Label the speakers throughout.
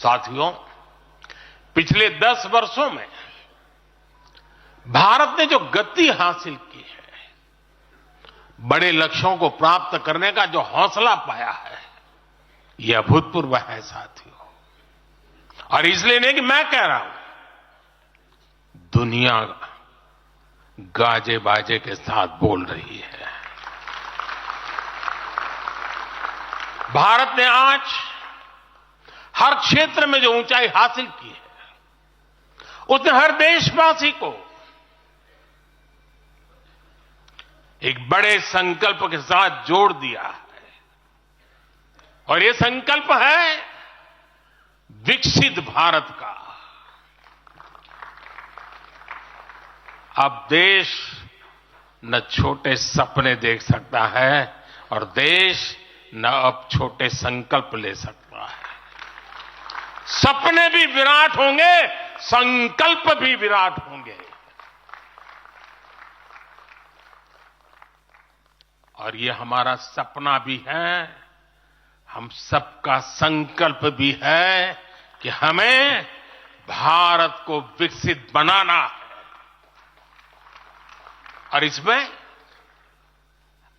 Speaker 1: साथियों, पिछले 10 वर्षों में भारत ने जो गति हासिल की है, बड़े लक्ष्यों को प्राप्त करने का जो हौसला पाया है, यह अभूतपूर्व है साथियों। और इसलिए नहीं कि मैं कह रहा हूं, दुनिया गाजे बाजे के साथ बोल रही है। भारत ने आज हर क्षेत्र में जो ऊंचाई हासिल की है, उसने हर देशवासी को एक बड़े संकल्प के साथ जोड़ दिया है। और ये संकल्प है विकसित भारत का। अब देश न छोटे सपने देख सकता है और देश न अब छोटे संकल्प ले सकता है। सपने भी विराट होंगे, संकल्प भी विराट होंगे। और ये हमारा सपना भी है, हम सबका संकल्प भी है कि हमें भारत को विकसित बनाना है। और इसमें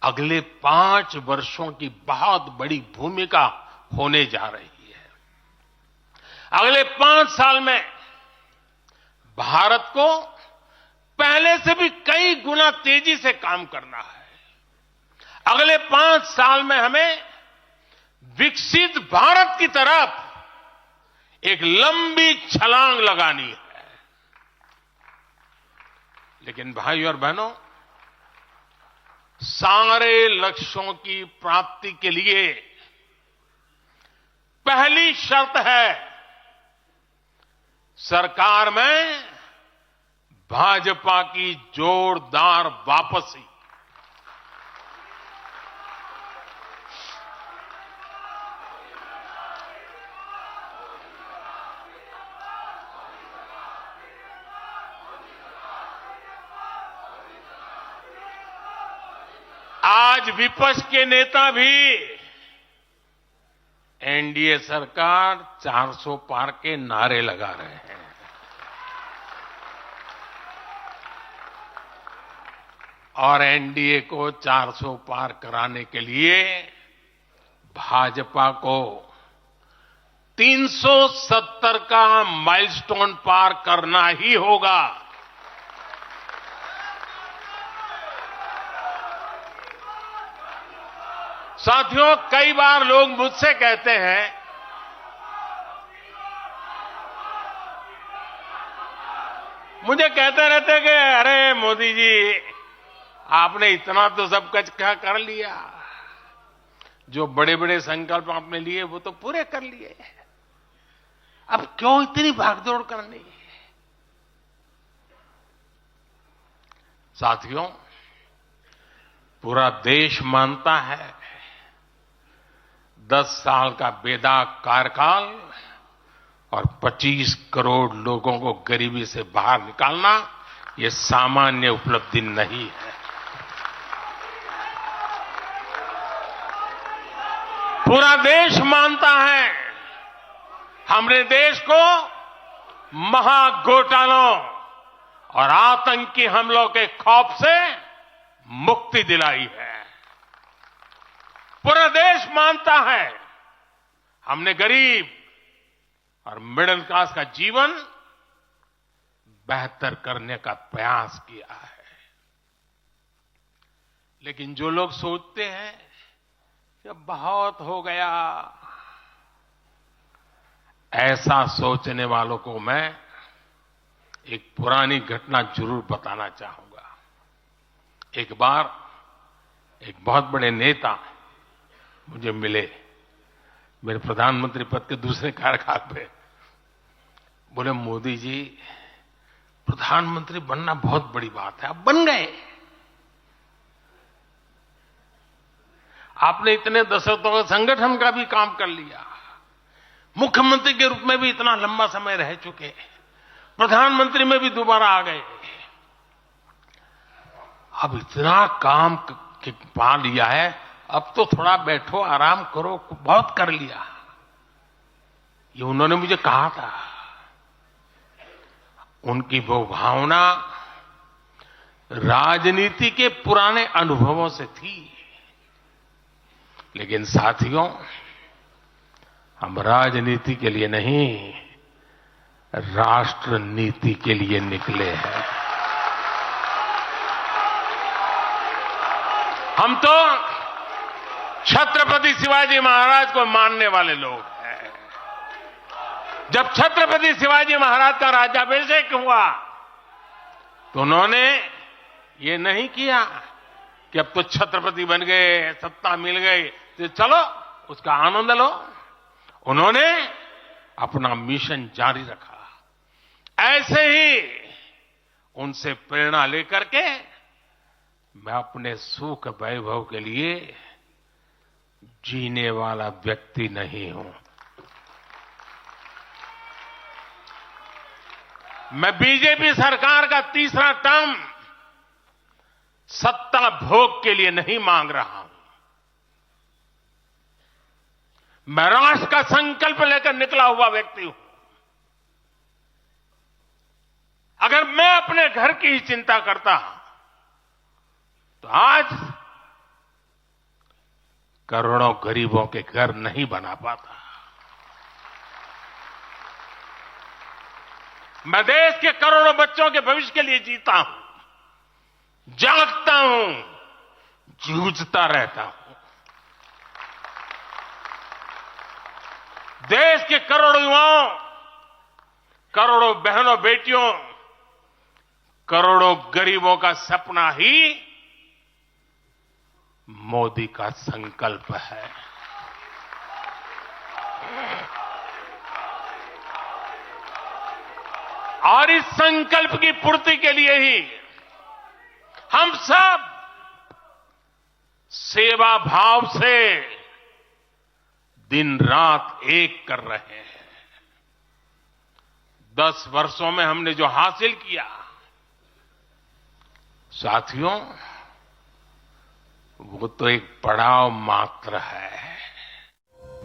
Speaker 1: अगले 5 वर्षों की बहुत बड़ी भूमिका होने जा रही है। अगले 5 साल में भारत को पहले से भी कई गुना तेजी से काम करना है। अगले 5 साल में हमें विकसित भारत की तरफ एक लंबी छलांग लगानी है। लेकिन भाई और बहनों, सारे लक्ष्यों की प्राप्ति के लिए पहली शर्त है सरकार में भाजपा की जोरदार वापसी। आज विपक्ष के नेता भी एनडीए सरकार 400 पार के नारे लगा रहे हैं। और एनडीए को 400 पार कराने के लिए भाजपा को 370 का माइलस्टोन पार करना ही होगा। साथियों, कई बार लोग मुझसे कहते हैं मुझे कहते रहते कि अरे मोदी जी, आपने इतना तो सब कुछ कर लिया, जो बड़े बड़े संकल्प आपने लिए वो तो पूरे कर लिए, अब क्यों इतनी भागदौड़ करनी। साथियों, पूरा देश मानता है 10 साल का बेदाग कार्यकाल और 25 करोड़ लोगों को गरीबी से बाहर निकालना ये सामान्य उपलब्धि नहीं है। पूरा देश मानता है हमने देश को महाघोटालों और आतंकी हमलों के खौफ से मुक्ति दिलाई है। पूरा देश मानता है हमने गरीब और मिडिल क्लास का जीवन बेहतर करने का प्रयास किया है। लेकिन जो लोग सोचते हैं कि बहुत हो गया, ऐसा सोचने वालों को मैं एक पुरानी घटना जरूर बताना चाहूंगा। एक बार एक बहुत बड़े नेता मुझे मिले, मेरे प्रधानमंत्री पद के दूसरे कार्यकाल पे। बोले, मोदी जी, प्रधानमंत्री बनना बहुत बड़ी बात है, आप बन गए। आपने इतने दशकों का संगठन का भी काम कर लिया, मुख्यमंत्री के रूप में भी इतना लंबा समय रह चुके, प्रधानमंत्री में भी दोबारा आ गए, अब इतना काम पा लिया है, अब तो थोड़ा बैठो, आराम करो, बहुत कर लिया। ये उन्होंने मुझे कहा था। उनकी वो भावना राजनीति के पुराने अनुभवों से थी। लेकिन साथियों, हम राजनीति के लिए नहीं, राष्ट्र नीति के लिए निकले हैं। हम तो छत्रपति शिवाजी महाराज को मानने वाले लोग हैं। जब छत्रपति शिवाजी महाराज का राज्याभिषेक हुआ तो उन्होंने ये नहीं किया कि अब तो छत्रपति बन गए, सत्ता मिल गई तो चलो उसका आनंद लो। उन्होंने अपना मिशन जारी रखा। ऐसे ही उनसे प्रेरणा लेकर के मैं अपने सुख वैभव के लिए जीने वाला व्यक्ति नहीं हूं। मैं बीजेपी सरकार का तीसरा टर्म सत्ता भोग के लिए नहीं मांग रहा हूं। मैं राष्ट्र का संकल्प लेकर निकला हुआ व्यक्ति हूं। अगर मैं अपने घर की ही चिंता करता तो आज करोड़ों गरीबों के घर नहीं बना पाता। मैं देश के करोड़ों बच्चों के भविष्य के लिए जीता हूं, जागता हूं, जूझता रहता हूं। देश के करोड़ों युवाओं, करोड़ों बहनों बेटियों, करोड़ों गरीबों का सपना ही मोदी का संकल्प है। और इस संकल्प की पूर्ति के लिए ही हम सब सेवा भाव से दिन रात एक कर रहे हैं। 10 वर्षों में हमने जो हासिल किया, साथियों, वो तो एक पड़ाव मात्र है।